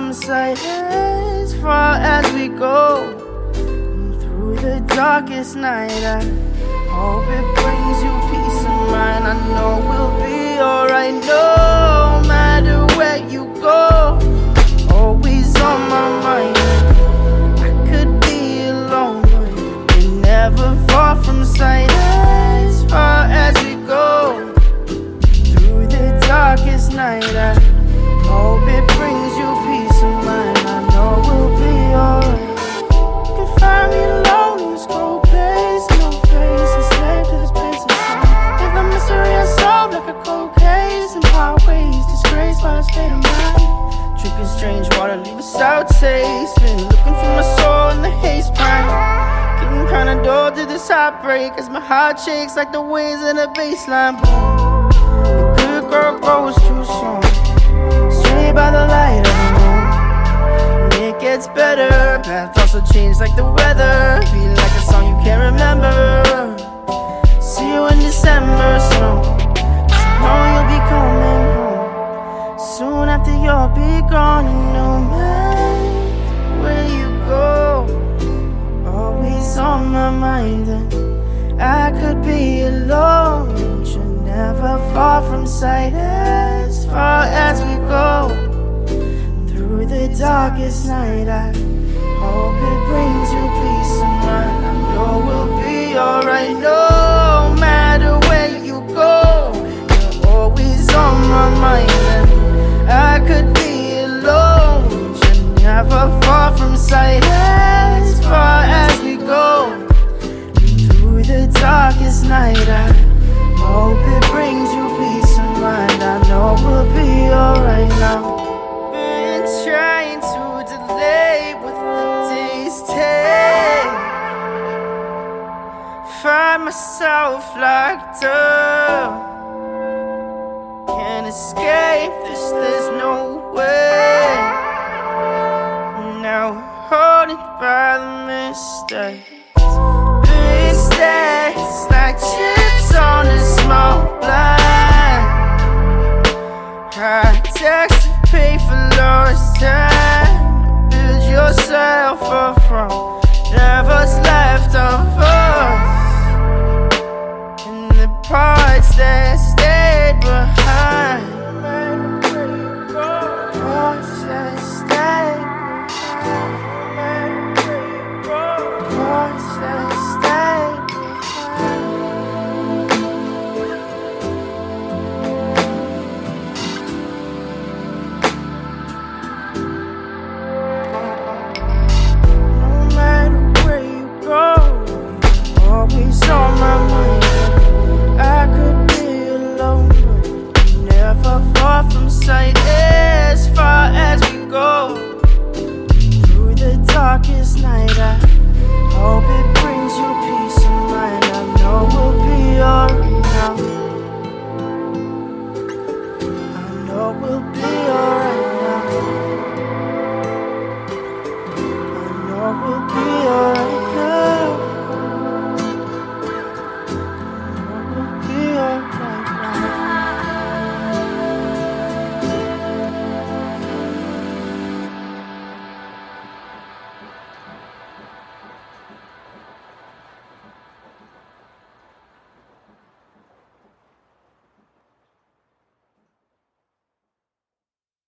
from sight as far as we go. Through the darkest night, I hope it brings you peace of mind. I know we'll be alright no matter where you go. Always on my mind. I could be alone, but you're never far from sight as far as we go. Through the darkest night, I hope it brings you peace of mind. I know we'll be alright. You can find me alone in this cold place, no face, enslaved to this place of time. If the mystery unsolved like a cold case, and highways disgraced by this fate of mine. Drinking strange water, leave a sour taste. Been looking for my soul in the haze prime. Getting kinda dull to this heartbreak as my heart shakes like the waves in a baseline. Boom. The good girl grows too soon. Straight by the light of the moon, and it gets better. Path also changed like the weather. Feel like a song you can't remember. See you in December snow. So know you'll be coming home soon after you'll be gone. And no matter where you go, always on my mind. And I could be alone, but you're never far from sight as far as we go. Through the darkest night, I hope it brings you peace of mind. I know we'll be alright no matter where you go. You're always on my mind. And I could be alone, but you're never far from sight as far as we go. Through the darkest night, I hope it brings you peace of mind. I know we'll be alright now. Been trying to delay what the days take. Find myself locked up. Can't escape this, there's no way. Now haunted by the mistakes. Big stacks like chips on a small blind. High tax to pay for lost time. Build yourself up from whatever's left of us.